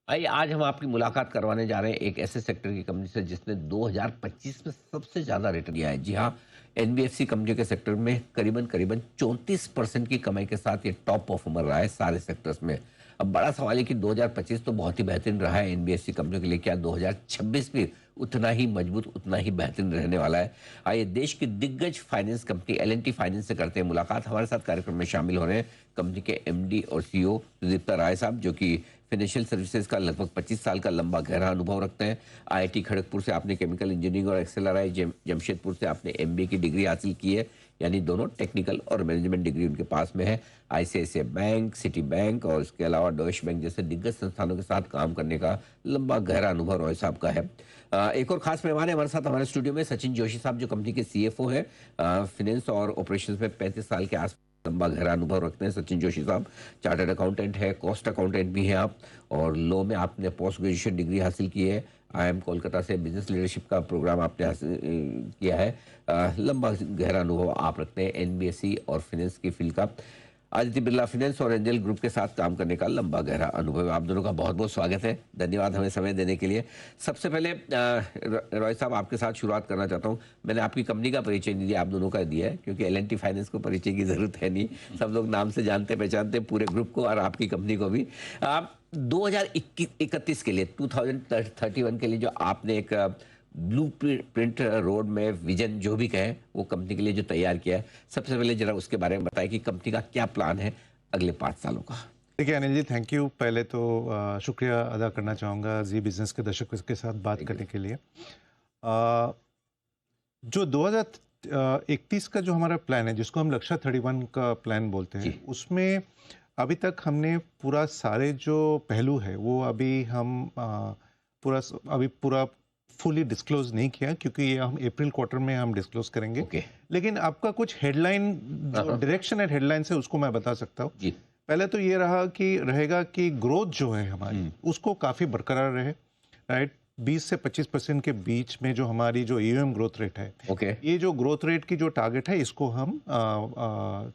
आइए आज हम आपकी मुलाकात करवाने जा रहे हैं एक ऐसे सेक्टर की कंपनी से जिसने 2025 में सबसे ज़्यादा रिटर्न दिया है। जी हाँ, एनबीएफसी कंपनी के सेक्टर में करीबन करीबन 34% की कमाई के साथ ये टॉप परफॉर्मर रहा है सारे सेक्टर्स में। अब बड़ा सवाल है कि 2025 तो बहुत ही बेहतरीन रहा है एनबीएफसी कंपनी के लिए, क्या 2026 भी उतना ही मजबूत, उतना ही बेहतरीन रहने वाला है? आइए देश की दिग्गज फाइनेंस कंपनी एल&टी फाइनेंस से करते हैं मुलाकात। हमारे साथ कार्यक्रम में शामिल हो रहे हैं कंपनी के एमडी और सीईओ सुदीप्ता राय साहब, जो कि फाइनेंशियल सर्विसेज का लगभग 25 साल का लंबा गहरा अनुभव रखते हैं। आईआईटी खड़गपुर से आपने केमिकल इंजीनियरिंग और एक्सेलआरआई जमशेदपुर से आपने एमबीए की डिग्री हासिल की है, यानी दोनों टेक्निकल और मैनेजमेंट डिग्री उनके पास में है। आईसीआईसीआई बैंक, सिटी बैंक और इसके अलावा डॉइश बैंक जैसे दिग्गज संस्थानों के साथ काम करने का लंबा गहरा अनुभव रॉय साहब का है। एक और खास मेहमान है हमारे साथ हमारे स्टूडियो में, सचिन जोशी साहब, जो कंपनी के सीएफओ है। फिनेंस और ऑपरेशंस में 35 साल के आस लंबा गहरा अनुभव रखते हैं सचिन जोशी साहब। चार्टर्ड अकाउंटेंट है, कॉस्ट अकाउंटेंट भी हैं आप, और लॉ में आपने पोस्ट ग्रेजुएशन डिग्री हासिल की है। आईआईएम कोलकाता से बिजनेस लीडरशिप का प्रोग्राम आपने हासिल किया है। लंबा गहरा अनुभव आप रखते हैं एनबीएफसी और फिनेंस की फील्ड का। आदित्य बिरला फाइनेंस और एंजल ग्रुप के साथ काम करने का लंबा गहरा अनुभव है। आप दोनों का बहुत बहुत स्वागत है, धन्यवाद हमें समय देने के लिए। सबसे पहले रॉय साहब, आपके साथ शुरुआत करना चाहता हूं। मैंने आपकी कंपनी का परिचय नहीं दिया, आप दोनों का दिया है, क्योंकि एल&टी फाइनेंस को परिचय की जरूरत है नहीं, सब लोग नाम से जानते पहचानते पूरे ग्रुप को और आपकी कंपनी को भी। आप 2031 के लिए, 2031 के लिए जो आपने एक ब्लू प्रिंट रोड में विजन जो भी कहें वो कंपनी के लिए जो तैयार किया है, सबसे पहले जरा उसके बारे में बताएं कि कंपनी का क्या प्लान है अगले 5 सालों का। देखिए अनिल जी, थैंक यू। पहले तो शुक्रिया अदा करना चाहूँगा जी बिज़नेस के दर्शकों के साथ बात थैंक यू। करने के लिए। अ, जो 2031 का जो हमारा प्लान है, जिसको हम लक्ष्य 31 का प्लान बोलते जी। हैं, उसमें अभी तक हमने पूरा सारे जो पहलू है वो अभी हम पूरा फुली डिस्क्लोज नहीं किया, क्योंकि ये हम अप्रैल क्वार्टर में हम डिस्क्लोज करेंगे। ओके। लेकिन आपका कुछ हेडलाइन, हाँ जो हाँ। डायरेक्शन एंड हेडलाइंस है, उसको मैं बता सकता हूँ। जी। पहले तो ये रहेगा कि ग्रोथ जो है हमारी, हम्म। उसको काफ़ी बरकरार रहे। राइट, 20 से 25% के बीच में जो हमारी जो ईओएम ग्रोथ रेट है, ओके। ये जो ग्रोथ रेट की जो टारगेट है, इसको हम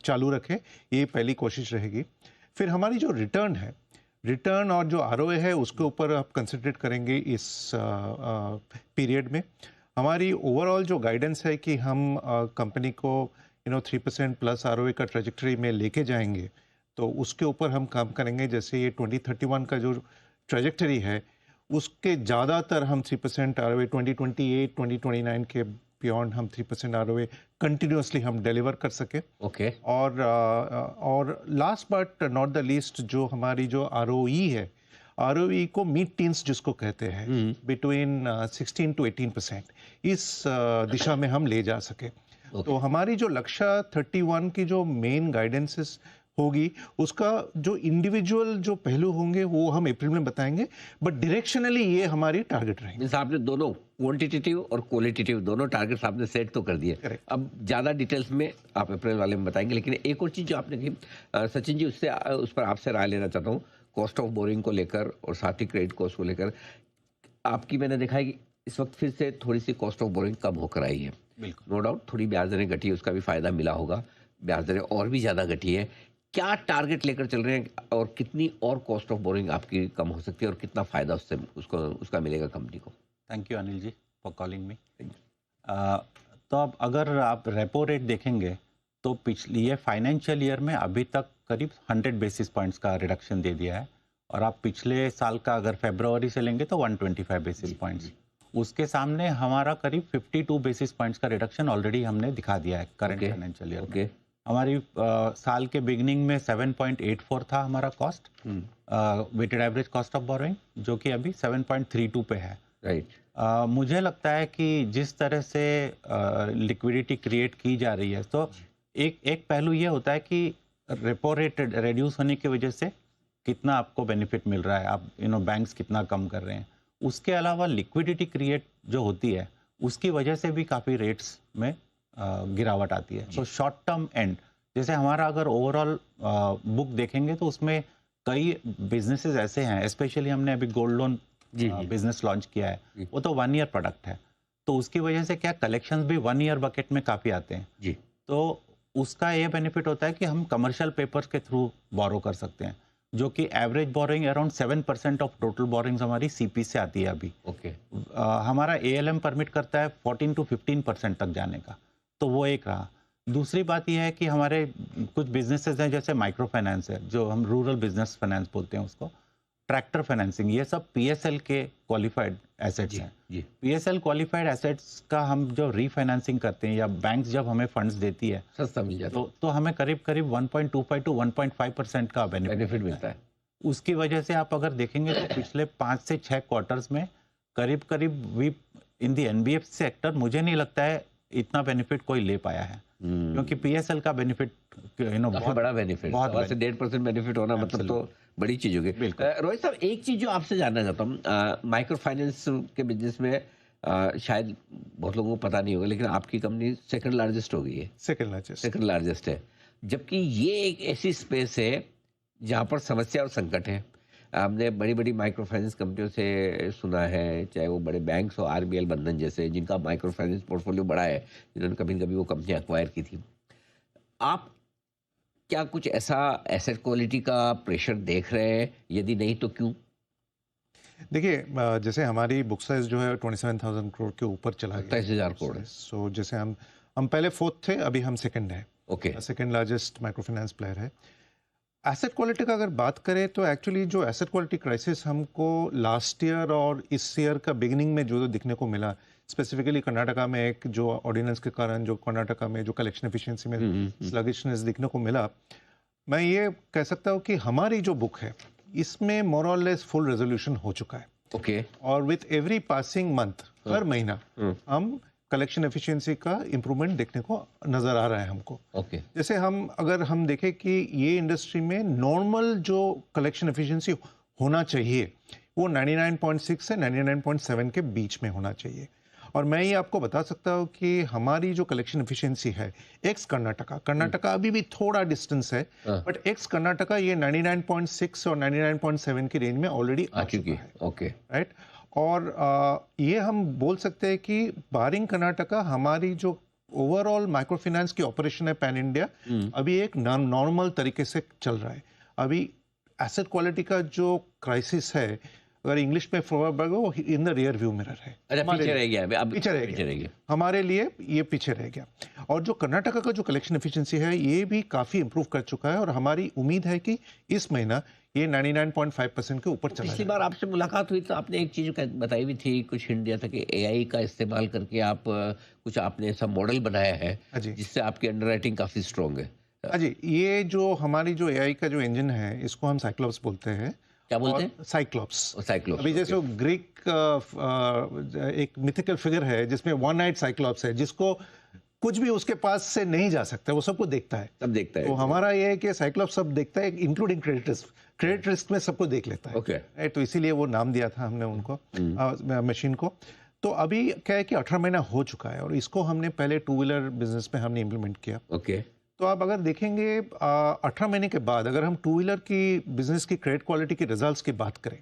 चालू रखें, ये पहली कोशिश रहेगी। फिर हमारी जो रिटर्न है, रिटर्न और जो आरओए है, उसके ऊपर आप कंसंट्रेट करेंगे इस पीरियड में। हमारी ओवरऑल जो गाइडेंस है कि हम कंपनी को 3% प्लस आरओए का ट्रेजेक्टरी में लेके जाएंगे, तो उसके ऊपर हम काम करेंगे। जैसे ये 2031 का जो ट्रेजेक्टरी है, उसके ज़्यादातर हम 3% आरओए, 2028 2029 के बियॉन्ड हम 3% आरओए कंटिन्यूसली हम डिलीवर कर सके। ओके। और last but not the least, जो हमारी जो आरओई है, आरओई को मिड टीन्स जिसको कहते हैं, हम्म। बिटवीन 16 to 18%, इस दिशा में हम ले जा सके। ओके। तो हमारी जो लक्ष्य 31 की जो मेन गाइडेंसेस होगी, उसका जो इंडिविजुअल जो पहलू होंगे वो हम अप्रैल में बताएंगे, बट डायरेक्शनली ये हमारी टारगेट रहेंगे। मीन्स आपने दोनों क्वांटिटेटिव और क्वालिटेटिव दोनों टारगेट्स आपने सेट तो कर दिए। करेक्ट। अब ज़्यादा डिटेल्स में आप अप्रैल वाले में बताएंगे, लेकिन एक और चीज़ जो आपने कही सचिन जी, उससे उस पर आपसे राय लेना चाहता हूँ। कॉस्ट ऑफ बोरिंग को लेकर और साथ ही क्रेडिट कॉस्ट को लेकर आपकी, मैंने देखा है कि इस वक्त फिर से थोड़ी सी कॉस्ट ऑफ बोरिंग कम होकर आई है। बिल्कुल। नो डाउट थोड़ी ब्याज दरें घटी है, उसका भी फायदा मिला होगा। ब्याज दरें और भी ज़्यादा घटी है। क्या टारगेट लेकर चल रहे हैं और कितनी और कॉस्ट ऑफ बोरिंग आपकी कम हो सकती है और कितना फायदा उससे उसको उसका मिलेगा कंपनी को? Thank you Anil ji for calling me. तो अब अगर आप रेपो रेट देखेंगे तो पिछली ये फाइनेंशियल ईयर में अभी तक करीब 100 बेसिस पॉइंट्स का रिडक्शन दे दिया है, और आप पिछले साल का अगर फरवरी से लेंगे तो 125 बेसिस पॉइंट्स। उसके सामने हमारा करीब 52 बेसिस पॉइंट्स का रिडक्शन ऑलरेडी हमने दिखा दिया है करंट ओके। फाइनेंशियल ईयर में। ओके। हमारी साल के बिगनिंग में 7.84 था हमारा cost, weighted average cost of borrowing, जो कि अभी 7.32 पे है। राइट। मुझे लगता है कि जिस तरह से लिक्विडिटी क्रिएट की जा रही है, तो एक एक पहलू ये होता है कि रेपो रेट रिड्यूस होने की वजह से कितना आपको बेनिफिट मिल रहा है, आप बैंक्स कितना कम कर रहे हैं। उसके अलावा लिक्विडिटी क्रिएट जो होती है, उसकी वजह से भी काफ़ी रेट्स में गिरावट आती है। सो शॉर्ट टर्म एंड, जैसे हमारा अगर ओवरऑल बुक देखेंगे तो उसमें कई बिजनेसेस ऐसे हैं, स्पेशली हमने अभी गोल्ड लोन जी जी बिजनेस लॉन्च किया है, जी वो तो 1 ईयर प्रोडक्ट है, तो उसकी वजह से क्या कलेक्शंस भी 1 ईयर बकेट में काफ़ी आते हैं। जी। तो उसका ये बेनिफिट होता है कि हम कमर्शियल पेपर्स के थ्रू बोरो कर सकते हैं। जो कि average boring around 7% of total borings हमारी सीपी से आती है अभी। ओके। हमारा एएलएम परमिट करता है 14 to 15% तक जाने का, तो वो एक रहा। दूसरी बात यह है कि हमारे कुछ बिजनेसेस हैं, जैसे माइक्रो फाइनेंस है, जो हम रूरल बिजनेस फाइनेंस बोलते हैं उसको, ट्रैक्टर फाइनेंसिंग, ये सब पीएसएल के क्वालिफाइड एसेट्स हैं। जी। पीएसएल क्वालिफाइड एसेट्स का हम जो रीफाइनेंसिंग करते हैं या बैंक्स जब हमें फंड्स देती है सस्ता मिल जाता है, तो हमें करीब करीब 1.25 to 1.5% का बेनिफिट मिलता है। उसकी वजह से आप अगर देखेंगे तो पिछले 5 से 6 क्वार्टर्स में करीब करीब we in the NBFC sector मुझे नहीं लगता है इतना बेनिफिट कोई ले पाया है, क्योंकि पीएसएल का बेनिफिट काफी बड़ा बेनिफिट, बहुत 1.5% बेनिफिट होना मतलब तो बड़ी चीज होगी। रोहित साहब, एक चीज जो आपसे जानना चाहता हूँ, माइक्रो फाइनेंस के बिजनेस में शायद बहुत लोगों को पता नहीं होगा, लेकिन आपकी कंपनी सेकंड लार्जेस्ट हो गई है। सेकंड लार्जेस्ट है, जबकि ये एक ऐसी स्पेस है जहाँ पर समस्या और संकट है। हमने बड़ी बड़ी माइक्रो फाइनेंस कंपनियों से सुना है, चाहे वो बड़े बैंक्स हो, आरबीएल, बंधन जैसे, जिनका माइक्रो फाइनेंस पोर्टफोलियो बड़ा है, जिन्होंने कभी न कभी वो कंपनी एक्वायर की थी। आप क्या कुछ ऐसा एसेट क्वालिटी का प्रेशर देख रहे हैं? यदि नहीं तो क्यों? देखिए, जैसे हमारी बुक साइज जो है 27,000 करोड़ के ऊपर चला गया, 27,000 करोड़ है। सो जैसे हम पहले फोर्थ थे, अभी हम सेकंड है। Okay. Second largest micro finance player है। एसेट क्वालिटी का अगर बात करें तो एक्चुअली जो एसेट क्वालिटी क्राइसिस हमको लास्ट ईयर और इस ईयर का बिगिनिंग में जो दिखने को मिला, स्पेसिफिकली कर्नाटका में एक जो ऑर्डिनेंस के कारण जो कर्नाटका में जो कलेक्शन एफिशिएंसी में स्लगिशनेस दिखने को मिला, मैं ये कह सकता हूँ कि हमारी जो बुक है इसमें मोर और लेस फुल रेजोल्यूशन हो चुका है। ओके। और विथ एवरी पासिंग मंथ, हर महीना हम कलेक्शन एफिशिएंसी का इम्प्रूवमेंट देखने को नजर आ रहा है हमको। ओके। जैसे अगर हम देखें कि ये इंडस्ट्री में नॉर्मल जो कलेक्शन एफिशिएंसी होना चाहिए वो 99.6 से 99.7 के बीच में होना चाहिए। और मैं ये आपको बता सकता हूँ कि हमारी जो कलेक्शन एफिशिएंसी है एक्स कर्नाटका अभी भी थोड़ा डिस्टेंस है, बट एक्स कर्नाटका ये 99.6 और 99.7 की रेंज में ऑलरेडी आ चुकी है। ओके। राइट। और ये हम बोल सकते हैं कि बारिंग कर्नाटका हमारी जो ओवरऑल माइक्रो फाइनेंस की ऑपरेशन है पैन इंडिया, अभी एक नॉर्मल तरीके से चल रहा है। अभी एसेट क्वालिटी का जो क्राइसिस है, अगर इंग्लिश में वो in the rear view mirror है। पीछे रह गया, अब पीछे रह गया हमारे लिए, ये पीछे रह गया। और जो कर्नाटका का जो कलेक्शन एफिशिएंसी है ये भी काफी इंप्रूव कर चुका है, और हमारी उम्मीद है कि इस महीना ये 99.5% के ऊपर चला जाएगा। पिछली बार आपसे मुलाकात हुई तो आपने एक चीज बताई भी थी, कुछ हिंट दिया था कि एआई का इस्तेमाल करके आप कुछ आपने ऐसा मॉडल बनाया है जिससे आपकी अंडरराइटिंग काफी स्ट्रांग है। हाँ जी, ये जो हमारी जो एआई का जो इंजन है इसको हम साइक्लोप्स बोलते हैं। क्या बोलते हैं? साइक्लोप्स। अभी साइक्लोप्स। जैसे वो ग्रीक एक मिथिकल फिगर है जिसमें वन नाइट साइक्लोप्स है, जिसको कुछ भी उसके पास से नहीं जा सकता, वो सबको देखता है। सब देखता है। तो हमारा ये है कि साइक्लोप्स सब देखता है, इंक्लूडिंग क्रेडिट रिस्क में सबको देख लेता है। ओके। तो इसीलिए वो नाम दिया था हमने उनको, मशीन को। तो अभी क्या है कि 18 महीना हो चुका है और इसको हमने पहले टू व्हीलर बिजनेस में हमने इम्प्लीमेंट किया। ओके। तो आप अगर देखेंगे 18 महीने के बाद अगर हम टू व्हीलर की बिजनेस की क्रेडिट क्वालिटी के रिजल्ट्स की बात करें,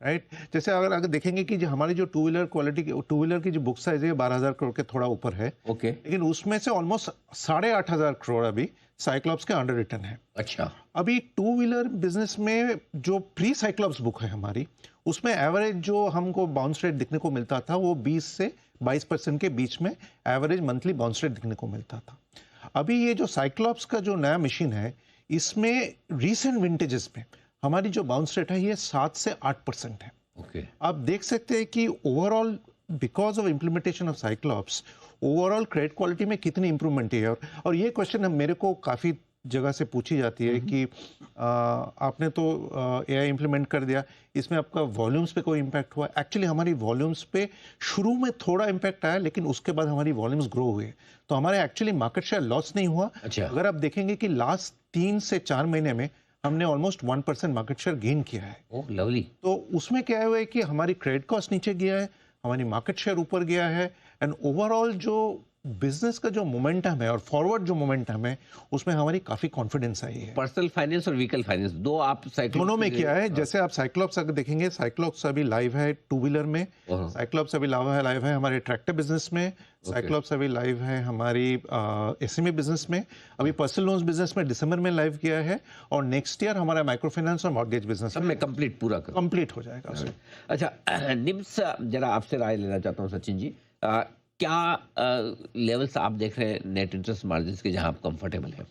राइट, जैसे अगर देखेंगे कि जो हमारी जो टू व्हीलर की जो बुक साइज है 12,000 करोड़ के थोड़ा ऊपर है। ओके। लेकिन उसमें से ऑलमोस्ट 8,500 करोड़ अभी साइक्लोप्स के अंडर रिटर्न है। अच्छा। अभी टू व्हीलर बिजनेस में जो प्री साइक्लोप्स बुक है हमारी, उसमें एवरेज जो हमको बाउंस रेट दिखने को मिलता था वो 20 से 22% के बीच में एवरेज मंथली बाउंस रेट दिखने को मिलता था। अभी ये जो साइक्लोप्स का जो नया मशीन है, इसमें रीसेंट विंटेजेस में हमारी जो बाउंस रेट है ये 7 से 8% है। ओके। आप देख सकते हैं कि overall because of implementation of cyclops overall credit quality में कितनी इंप्रूवमेंट है। और ये क्वेश्चन मेरे को काफ़ी जगह से पूछी जाती है कि आपने तो एआई इम्प्लीमेंट कर दिया, इसमें आपका वॉल्यूम्स पे कोई इम्पैक्ट हुआ? एक्चुअली हमारी वॉल्यूम्स पे शुरू में थोड़ा इम्पैक्ट आया, लेकिन उसके बाद हमारी वॉल्यूम्स ग्रो हुए, तो हमारे एक्चुअली मार्केट शेयर लॉस नहीं हुआ। अच्छा। अगर आप देखेंगे कि लास्ट 3 से 4 महीने में हमने ऑलमोस्ट 1% मार्केट शेयर गेन किया है। ओह लवली। तो उसमें क्या हुआ है कि हमारी क्रेडिट कॉस्ट नीचे गया है, हमारी मार्केट शेयर ऊपर गया है, एंड ओवरऑल जो बिजनेस का जो मोमेंटम है और फॉरवर्ड जो मोमेंटम है उसमें हमारी काफी कॉन्फिडेंस आई है। पर्सनल फाइनेंस और व्हीकल फाइनेंस दो आप साइक्लोप्स दोनों में किया है। जैसे आप साइक्लोप्स अगर देखेंगे, साइक्लोप्स अभी लाइव है टू व्हीलर में, साइक्लोप्स अभी लाइव है हमारे ट्रैक्टर बिजनेस में, साइक्लोप्स अभी लाइव है हमारी एसएमई बिजनेस में, अभी पर्सनल लोन्स बिजनेस में दिसंबर में लाइव किया है, और नेक्स्ट ईयर हमारा माइक्रो फाइनेंस और मॉर्गेज बिजनेस सब में कंप्लीट पूरा कर कंप्लीट हो जाएगा उसमें। अच्छा निम्स जरा आपसे राय लेना चाहता हूँ सचिन जी, क्या लेवल्स आप देख रहे हैं नेट इंटरेस्ट मार्जिन के जहां आप कंफर्टेबल हैं?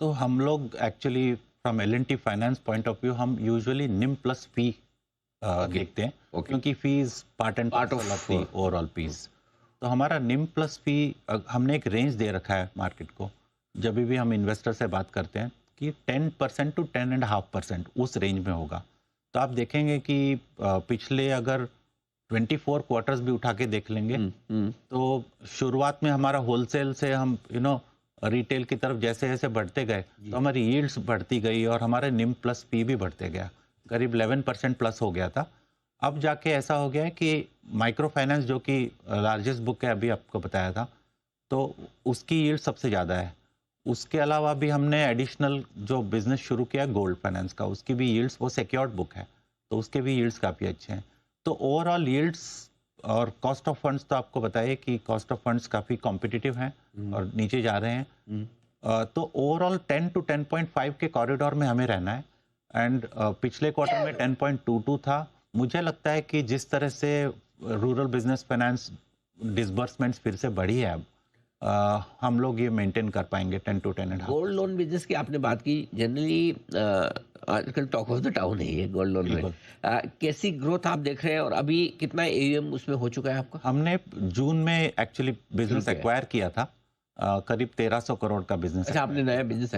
तो हम लोग actually from L&T finance point of view हम यूजुअली निम प्लस फी देखते हैं, क्योंकि fees part and Part of, parcel of the overall fees. तो हमारा निम प्लस फी हमने एक रेंज दे रखा है मार्केट को, जब भी हम इन्वेस्टर से बात करते हैं कि 10% टू 10.5% उस रेंज में होगा। तो आप देखेंगे कि पिछले अगर 24 क्वार्टर्स भी उठा के देख लेंगे तो शुरुआत में हमारा होलसेल से हम रिटेल की तरफ जैसे जैसे बढ़ते गए तो हमारी यील्ड्स बढ़ती गई और हमारे निम प्लस पी भी बढ़ते गया, करीब 11% प्लस हो गया था। अब जाके ऐसा हो गया है कि माइक्रो फाइनेंस जो कि लार्जेस्ट बुक है, अभी आपको बताया था, तो उसकी यील्ड सबसे ज़्यादा है। उसके अलावा भी हमने एडिशनल जो बिजनेस शुरू किया गोल्ड फाइनेंस का, उसकी भी यील्ड्स, वो सिक्योर्ड बुक है तो उसके भी यील्ड्स काफ़ी अच्छे हैं। तो ओवरऑल यील्ड्स और कॉस्ट ऑफ फंड्स तो आपको बताइए कि कॉस्ट ऑफ फंड्स काफ़ी कॉम्पिटिटिव हैं और नीचे जा रहे हैं। तो ओवरऑल 10 टू 10.5 के कॉरिडोर में हमें रहना है। एंड पिछले क्वार्टर में 10.22 था। मुझे लगता है कि जिस तरह से रूरल बिजनेस फाइनेंस डिसबर्समेंट्स फिर से बढ़ी है, अब हम लोग ये मेंटेन कर पाएंगे 10 टू 10.5। गोल्ड लोन बिजनेस की आपने बात की, जनरली आजकल टॉक ऑफ द टाउन है ये गोल्ड लोन में। कैसी ग्रोथ आप देख रहे हैं और अभी कितना एयूएम उसमें हो चुका है आपका? हमने जून में एक्चुअली बिजनेस एक्वायर किया था, करीब 1300 करोड़ का बिजनेस। अच्छा, आपने नया बिजनेस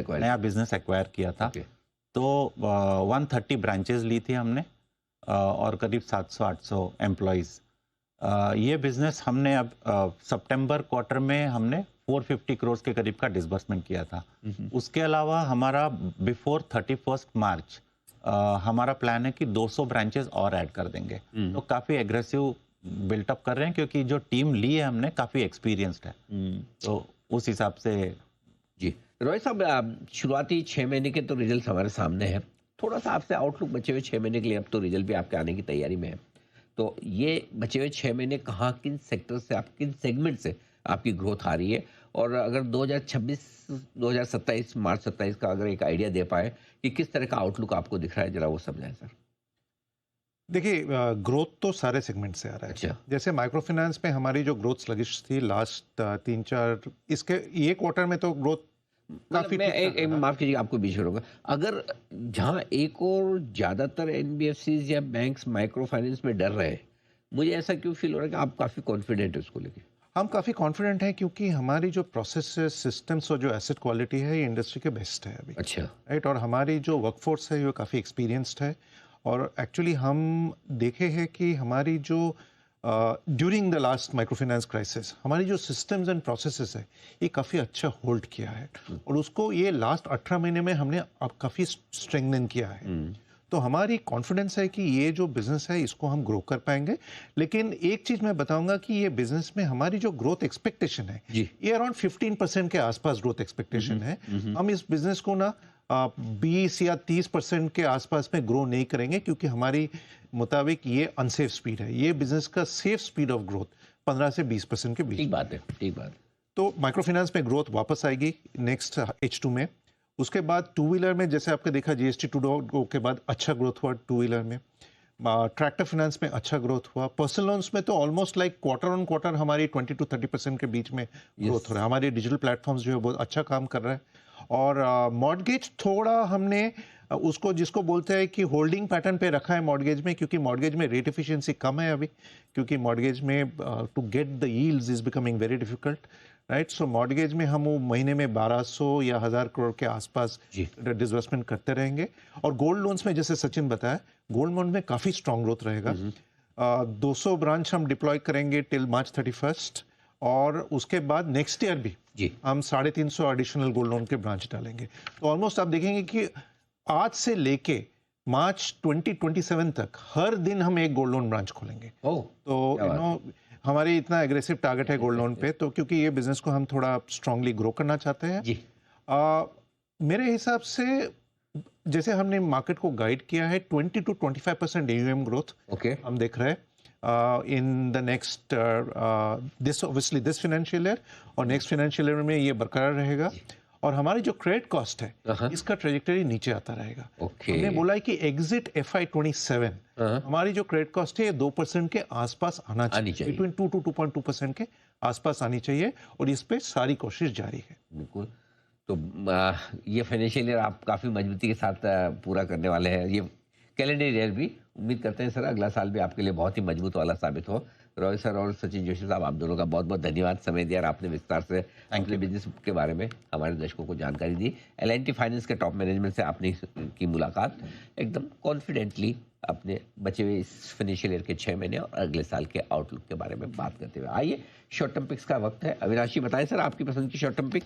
एक्वायर किया था। तो 130 ब्रांचेस ली थी हमने और करीब 700-800 एम्प्लॉयज़। ये बिजनेस हमने अब सितंबर क्वार्टर में हमने 450 करोड़ के करीब का डिसबर्समेंट किया था। उसके अलावा हमारा बिफोर 31 मार्च हमारा प्लान है कि 200 ब्रांचेस और ऐड कर देंगे। तो काफ़ी एग्रेसिव बिल्टअप कर रहे हैं, क्योंकि जो टीम ली है हमने काफ़ी एक्सपीरियंस्ड है। तो उस हिसाब से जी। रोहित साहब, शुरुआती 6 महीने के तो रिजल्ट हमारे सामने हैं, थोड़ा सा आपसे आउटलुक बचे हुए 6 महीने के लिए, अब तो रिजल्ट भी आपके आने की तैयारी में है, तो ये बचे हुए 6 महीने कहाँ, किन सेक्टर से, आप किन सेगमेंट से आपकी ग्रोथ आ रही है, और अगर 2026-2027 मार्च 27 का अगर एक आइडिया दे पाए कि किस तरह का आउटलुक आपको दिख रहा है, जरा वो समझाएं सर। देखिए, ग्रोथ तो सारे सेगमेंट से आ रहा है। अच्छा। जैसे माइक्रो फाइनेंस में हमारी जो ग्रोथ स्लगिश थी लास्ट 3-4 इसके ये क्वार्टर में तो ग्रोथ काफी मैं एक माफ कीजिए, आपको बीच में रोका, अगर जहां एक और ज्यादातर एनबीएफसीज या बैंक्स माइक्रो फाइनेंस में डर रहे हैं, मुझे ऐसा क्यों फील हो रहा है कि आप काफी कॉन्फिडेंट है उसको लेके? हम काफ़ी कॉन्फिडेंट हैं क्योंकि हमारी जो प्रोसेसेस, सिस्टम्स और जो एसेट क्वालिटी है ये इंडस्ट्री के बेस्ट है अभी। अच्छा। राइट, और हमारी जो वर्कफोर्स है वो काफ़ी एक्सपीरियंस्ड है, और एक्चुअली हम देखे हैं कि हमारी जो during the last micro finance crisis हमारी जो सिस्टम्स एंड प्रोसेसेस है ये काफ़ी अच्छा होल्ड किया है, और उसको ये लास्ट 18 महीने में हमने अब काफ़ी स्ट्रेंथन किया है। तो हमारी कॉन्फिडेंस है कि ये जो बिजनेस है इसको हम ग्रो कर पाएंगे। लेकिन एक चीज मैं बताऊंगा कि ये बिजनेस में हमारी जो ग्रोथ एक्सपेक्टेशन है ये अराउंड 15% के आसपास ग्रोथ एक्सपेक्टेशन है। हम इस बिजनेस को ना 20 या 30% के आसपास में ग्रो नहीं करेंगे, क्योंकि हमारी मुताबिक ये अनसेफ स्पीड है। ये बिजनेस का सेफ स्पीड ऑफ ग्रोथ 15 से 20% के बीच। ठीक बात है, ठीक बात। तो माइक्रो फाइनेंस में ग्रोथ वापस आएगी नेक्स्ट H2 में। उसके बाद टू व्हीलर में जैसे आपने देखा GST 2.0 के बाद अच्छा ग्रोथ हुआ टू व्हीलर में। ट्रैक्टर फाइनेंस में अच्छा ग्रोथ हुआ। पर्सनल लोन्स में तो almost like quarter on quarter हमारी 20 to 30% के बीच में ग्रोथ हो रहा है। हमारे डिजिटल प्लेटफॉर्म्स जो है बहुत अच्छा काम कर रहा है। और मॉर्गेज थोड़ा हमने उसको जिसको बोलते हैं कि होल्डिंग पैटर्न पे रखा है मॉर्गेज में, क्योंकि मॉर्गेज में रेट एफिशिएंसी कम है अभी, क्योंकि मॉर्गेज में to get the yields is becoming very difficult. Right, so mortgage में हम वो महीने में 1200 या 1000 करोड़ के आसपास डिसबर्समेंट करते रहेंगे। और गोल्ड लोन्स में जैसे सचिन बताया, गोल्ड लोन में काफ़ी स्ट्रांग ग्रोथ रहेगा। 200 ब्रांच हम डिप्लॉय करेंगे टिल March 31, और उसके बाद नेक्स्ट ईयर भी हम 350 एडिशनल गोल्ड लोन के ब्रांच डालेंगे। तो ऑलमोस्ट आप देखेंगे कि आज से लेके मार्च 2027 तक हर दिन हम एक गोल्ड लोन ब्रांच खोलेंगे। तो हमारी इतना एग्रेसिव टारगेट है गोल्ड लोन पे, तो क्योंकि ये बिजनेस को हम थोड़ा स्ट्रांगली ग्रो करना चाहते हैं। जी। मेरे हिसाब से जैसे हमने मार्केट को गाइड किया है 20 to 25% AUM ग्रोथ ओके। हम देख रहे हैं in the next this obviously this financial year, और नेक्स्ट फाइनेंशियल ईयर में ये बरकरार रहेगा। और हमारी जो क्रेडिट कॉस्ट है इसका ट्रेजेक्टरी नीचे आता रहेगा। ओके। हमने बोला है कि एग्जिट FY27 हमारी जो क्रेडिट कॉस्ट है ये 2% के आसपास आना चाहिए, बिटवीन 2 to 2.2% के आसपास आनी चाहिए, और इस पे सारी कोशिश जारी है। बिल्कुल। तो ये फाइनेंशियल ईयर आप काफ़ी मजबूती के साथ पूरा करने वाले हैं। ये कैलेंडर ईयर भी उम्मीद करते हैं सर अगला साल भी आपके लिए बहुत ही मजबूत वाला साबित हो। रॉय सर और सचिन जोशी साहब, आप दोनों का बहुत बहुत धन्यवाद, समय दिया और आपने विस्तार से अपने बिजनेस के बारे में हमारे दर्शकों को जानकारी दी। L&T फाइनेंस के टॉप मैनेजमेंट से आपने की मुलाकात एकदम कॉन्फिडेंटली अपने बचे हुए इस फाइनेंशियल ईयर के 6 महीने और अगले साल के आउटलुक के बारे में बात करते हुए। आइए शॉर्ट टर्म पिक्स का वक्त है। अविनाशी बताएं सर आपकी पसंद की शॉर्ट टर्म पिक।